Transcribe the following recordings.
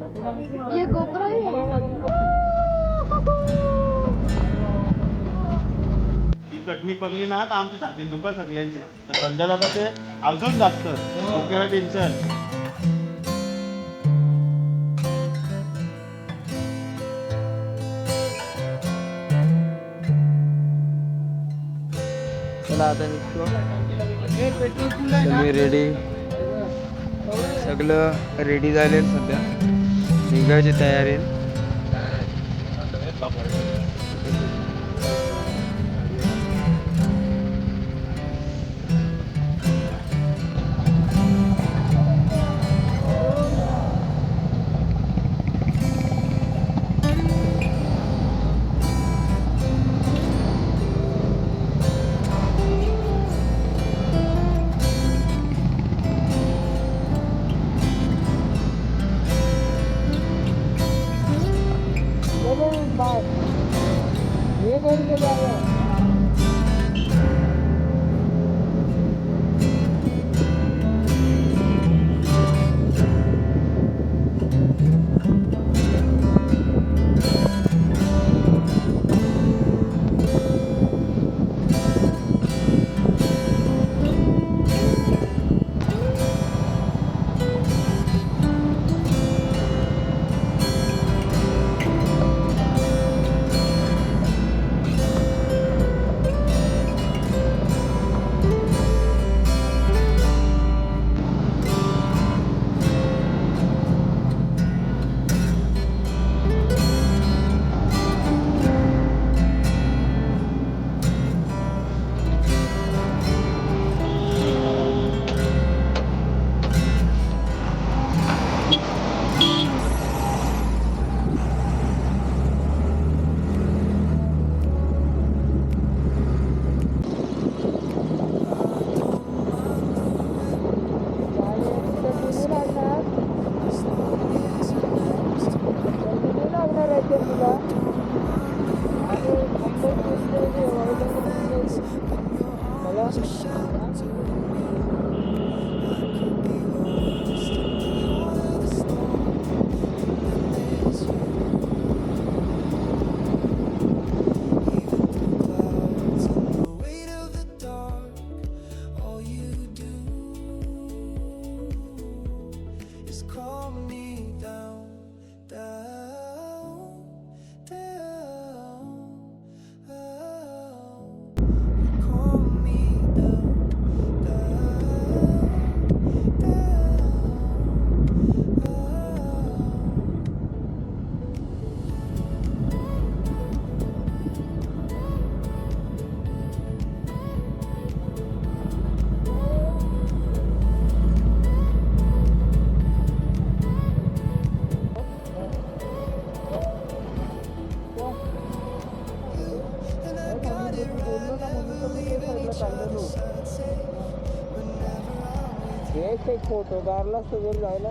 ये गोबरा ही है. ही चटणी पडली ना तर आमची छाती दुखा सगळ्यांची. संध्याला आता ते अजून जास्त डोक्याला टेन्शन. चला आता निघतो. सगळे रेडी, सगळं रेडी झाले सध्या, निघायची तयारी. ये कौन के जा रहा है? एक फोटो काढला सगळं जायला.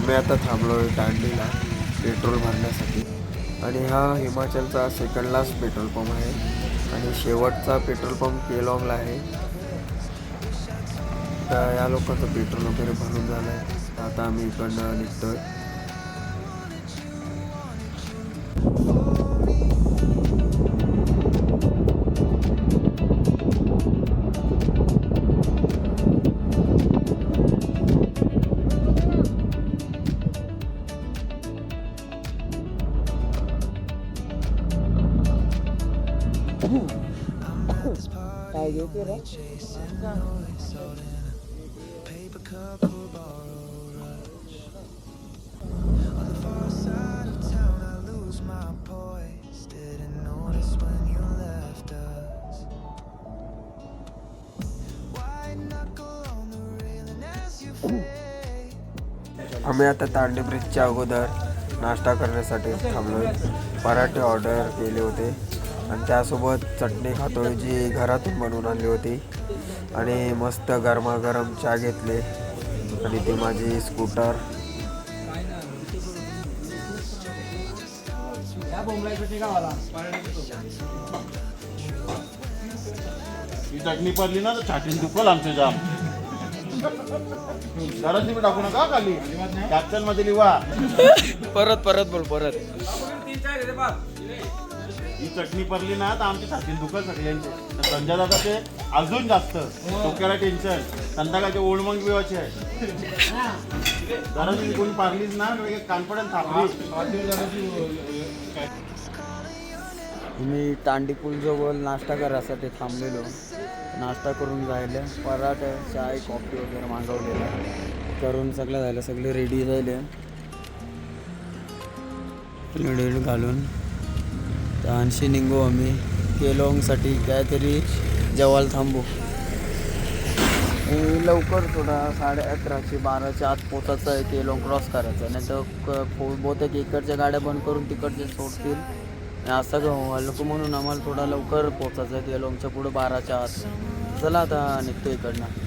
आम्ही आता थांबलो आहे दांडीला पेट्रोल भरण्यासाठी आणि हा हिमाचलचा सेकंड लास्ट पेट्रोल पंप आहे आणि शेवटचा पेट्रोल पंप केलॉंगला आहे. तर या लोकांचं पेट्रोल वगैरे भरून झालं आहे. आता आम्ही इकडनं निघतोय. काय घेते रे? आम्ही आता तांडे ब्रिजच्या अगोदर नाश्ता करण्यासाठी थांबलोय. पराठे ऑर्डर केले होते आणि त्यासोबत चटणी खातोय जी घरातून बनवून आणली होती आणि मस्त गरमागरम चहा घेतले आणि ती माझी स्कूटर. ही चटणी पडली ना तर छातीन दुखल आमचे जाम. जरा तुम्ही टाकू नका खाली कॅप्चन मध्ये लिहा. परत बोल परत. ही चटणी पडली ना तर आमची छातीन दुखल सगळ्यांचे. तर संजय दादा ते अजून जास्त डोक्याला टेन्शन. संध्याकाळचे ओल्ड मंग बिवाचे आहे. जरा तुम्ही कोणी पारलीच ना कानपड्यात थांबली. मी तांडी पूलजवळ नाश्ता करायसाठी थांबलेलो. नाश्ता करून जायला पराठे चाय कॉफी वगैरे मागवलेलं करून सगळं झालं. सगळे रेडी झाले प्लेट घालून. तर आणशी निघू आम्ही केलॉंगसाठी काहीतरी जेवायला थांबू. लवकर थोडा 11:30 12च्या आत पोचायचं आहे. केलॉंग क्रॉस करायचं नाही तर बहुतेक इकडच्या गाड्या बंद करून तिकडचे सोडतील. असं लोक म्हणून आम्हाला थोडा लवकर पोचायचं आहे. केलॉंगच्या पुढं 12च्या आत. चला आता निघतो इकडनं.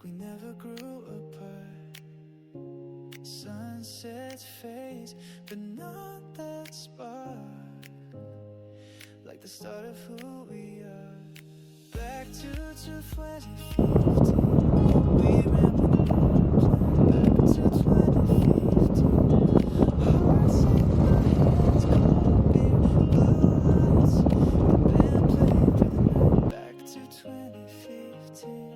We never grew apart. Sunsets fade, but not that spark. Like the start of who we are. Back to 2015. We ran with the plan. Back to 2015. Hearts in my hands, cold beer, blue lights. The band played through the night. Back to 2015.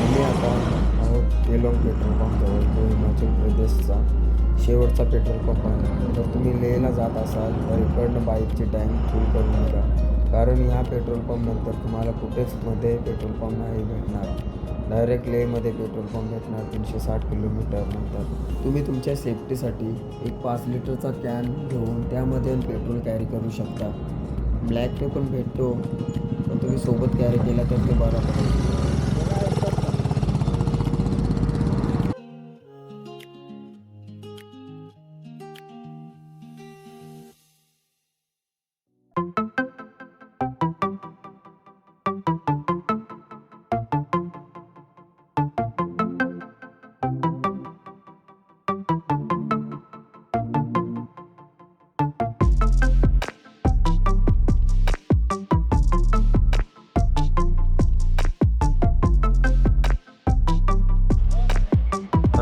आम्ही आता आहोत Keylong petrol पंपजवळ. तो हिमाचल प्रदेशचा शेवटचा petrol pump आहे. जर तुम्ही लेहला जात असाल तर इकडनं बाईकची टँक फुल करून नका, कारण ह्या पेट्रोल पंपनंतर तुम्हाला कुठेच मध्ये पेट्रोल पंप नाही भेटणार. डायरेक्ट लेहमध्ये पेट्रोल पंप भेटणार 360 किलोमीटर नंतर. तुम्ही तुमच्या सेफ्टीसाठी एक 5 लिटरचा कॅन घेऊन त्यामध्ये पेट्रोल कॅरी करू शकता. ब्लॅकने पण भेटतो, पण तुम्ही सोबत कॅरी केला तर ते बरं पडेल.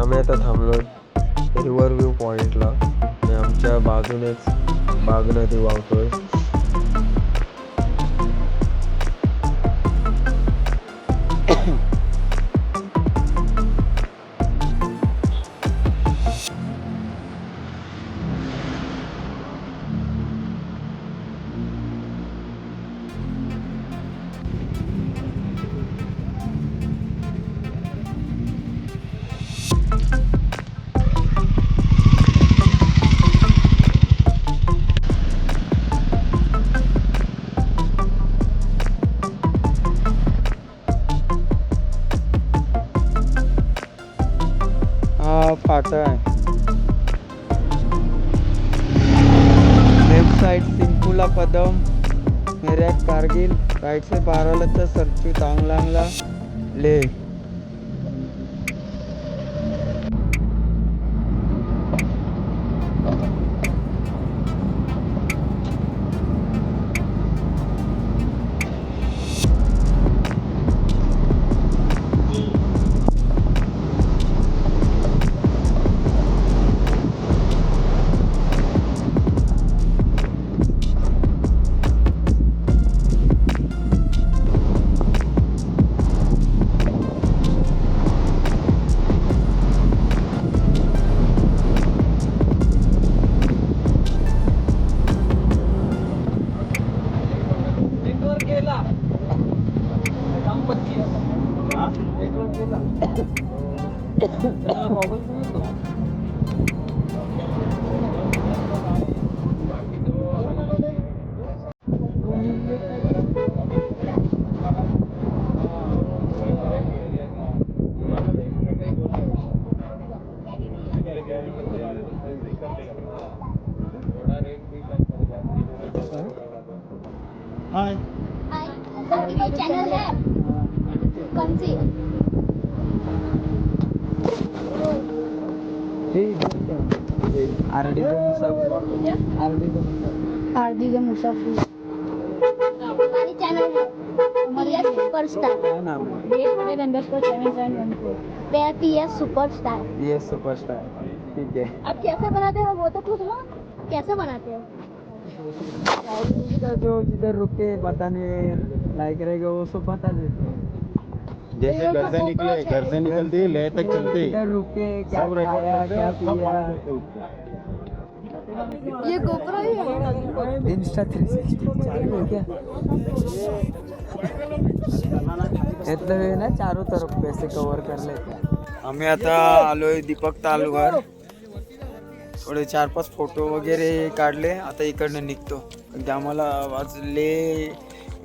आम्ही आता थांबलो रिव्हर व्ह्यू पॉईंटला आणि आमच्या बाजूनेच बाग नदी वाहतोय. मस्त आहे. लेफ्ट साइड सिंकुला कदम मेरठ कारगिल, राइट से बारालाचा सरचू तांगलांगला ले. हाय कोई चैनल है कौन सी आरडी द मुसाफिर हमारी चैनल है पीएस सुपरस्टार मेरा पीएस सुपरस्टार. ये सुपरस्टार. ठीक है. अब कैसे बनाते हो वो तो पूछो कैसे बनाते हो. जो जिधर रुके बताने लायक रहेगा वो सब बता देते हैं. जैसे घर से निकले, घर से निकलते ले तक चलते जिधर रुके क्या सब record खाया करते क्या हैं, सब पिया. बात करते हैं उसको. ये गोप्रो ही है. इंस्टा 360 चालू है क्या. इतना है ना चारों तरफ पैसे कव्हर कर लेते. आम्ही आता आलोय दीपक तालुगर. थोडे 4-5 फोटो वगैरे काढले. आता इकडनं निघतो कारण की आम्हाला वाजले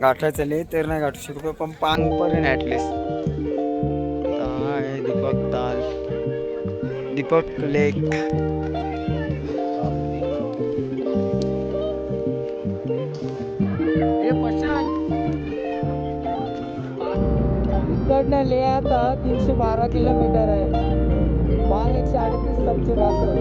गाठायचं ले तर नाही गाठू शकतो पण पांगपर्यंत ॲटलिस्ट. दीपक ताल दीपक लेक. इकडनं ले आता 312 किलोमीटर आहे. पाल 138 सबसे रास्ता.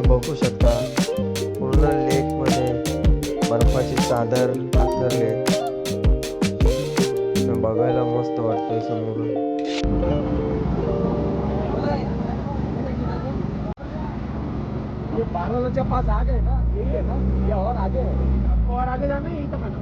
बघू शकता पूर्ण लेक मध्ये बर्फाची चादर अंथरले. बघायला मस्त वाटतंय समोर. ये बारालाच्या पास आ गए ना, यही है ना, ये और आगे है, और आगे जाना है, यही तक आना.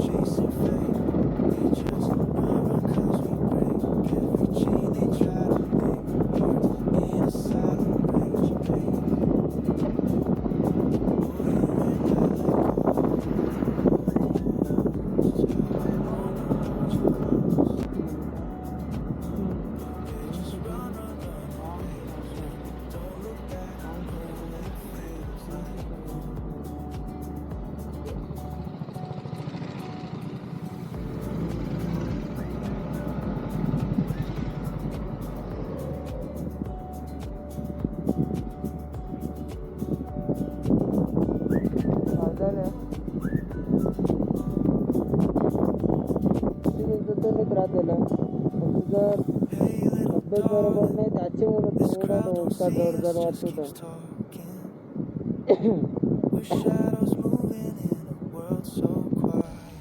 Chasing fame, we just run 'cause we break every chain they try to make. Hearts in a silent rage, babe. जर तब्येत बरोबर नाही त्याच्यामुळे थोडा डोका जड वाटतो. With shadows moving in a world so quiet,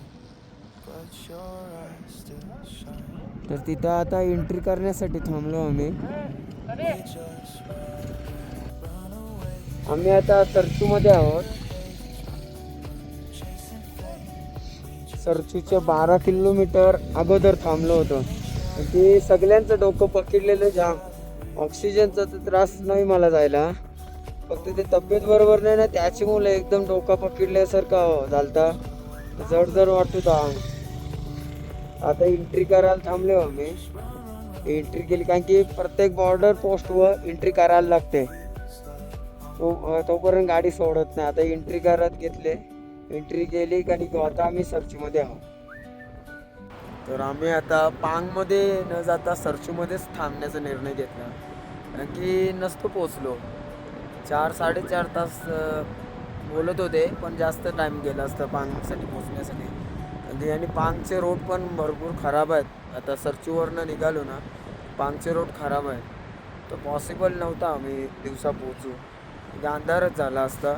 but your eyes still shine. तर तिथं आता एंट्री करण्यासाठी थांबलो आम्ही. We just run away, आम्ही आता सरचूमध्ये आहोत. सरचूच्या 12 किलोमीटर अगोदर थांबलो होतो. ते सगळ्यांचं डोकं पकडलेलं जाम. ऑक्सिजनचा तर त्रास नाही मला जायला, फक्त ते तब्येत बरोबर नाही ना त्याच्यामुळे एकदम डोका पकडल्यासारखं झालता. जड वाटत होता. आता एंट्री करायला थांबलो आम्ही. एंट्री केली कारण की प्रत्येक बॉर्डर पोस्टवर एंट्री करायला लागते. तोपर्यंत गाडी सोडत नाही. आता एंट्री करत घेतले. एंट्री केली कारण की आता आम्ही सरचूमध्ये आहोत. तर आम्ही आता पांगमध्ये न जाता सरचूमध्येच थांबण्याचा निर्णय घेतला कारण की नसतो पोचलो. 4-4.5 तास बोलत होते पण जास्त टाईम गेला असतं पांगसाठी पोचण्यासाठी. आणि पांगचे रोड पण भरपूर खराब आहेत. आता सरचूवरनं निघालो ना पांगचे रोड खराब आहेत तर पॉसिबल नव्हता आम्ही दिवसा पोचू. म्हणजे अंधारच झाला असता.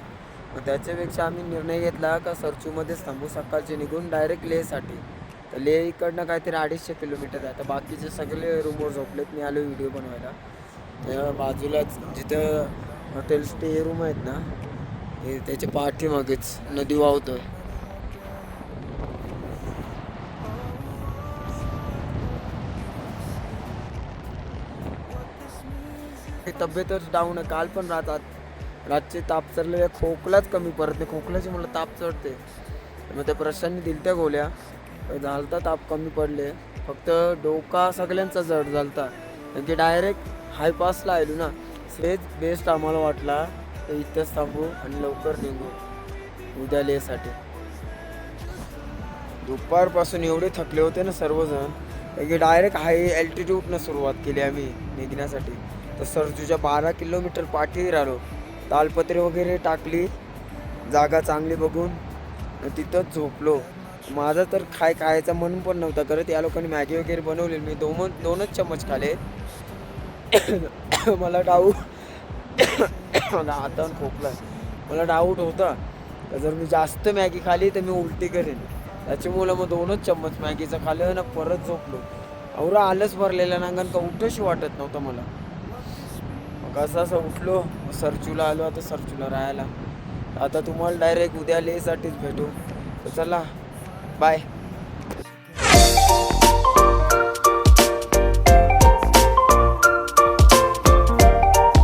मग त्याच्यापेक्षा आम्ही निर्णय घेतला का सरचूमध्येच थांबू. सकाळचे निघून डायरेक्ट लेहसाठी. तर लेह इकडनं काहीतरी 250 किलोमीटर आहे. आता बाकीचे सगळे रूमवर झोपलेत. मी आलो व्हिडिओ बनवायला. त्या बाजूलाच जिथं हॉटेल स्टे रूम आहेत ना हे त्याच्या पाठीमागेच नदी वाहतोय. हे तब्येतच डाऊन आहे. काल पण रातचे ताप चढलेले. खोकलाच कमी पडत नाही. खोकल्याची मला ताप चढते. मग त्या प्रशांनी दिलत्या गोळ्या झालता ताप कमी पडले. फक्त डोका सगळ्यांचा जड झालता कारण की डायरेक्ट हायपासला आलो ना. हेच बेस्ट आम्हाला वाटला तर इथंच थांबू आणि लवकर निघू उद्या लेहसाठी. दुपारपासून एवढे थकले होते ना सर्वजण कारण की डायरेक्ट हाय अल्टिट्यूडनं सुरुवात केली आम्ही निघण्यासाठी. तर सरचूच्या 12 किलोमीटर पाठी राहिलो. तालपत्रे वगैरे टाकली जागा चांगली बघून तिथंच झोपलो. माझा तर खायचं मन पण नव्हता करत. या लोकांनी मॅगी वगैरे बनवली. मी दोनच चम्मच खाले. मला मला हातावर खोकला. मला डाऊट होता तर जर मी जास्त मॅगी खाली तर मी उलटी करेन. त्याच्यामुळं मग 2च चम्मच मॅगीचं खाल्लं ना परत झोपलो. एवढा आलस भरलेला नांगण का उठूशी वाटत नव्हतं मला. मग असं उठलो. सरचूला आलो. आता सरचूला राहायला. आता तुम्हाला डायरेक्ट उद्या लेहसाठीच भेटू. तर चला बाय.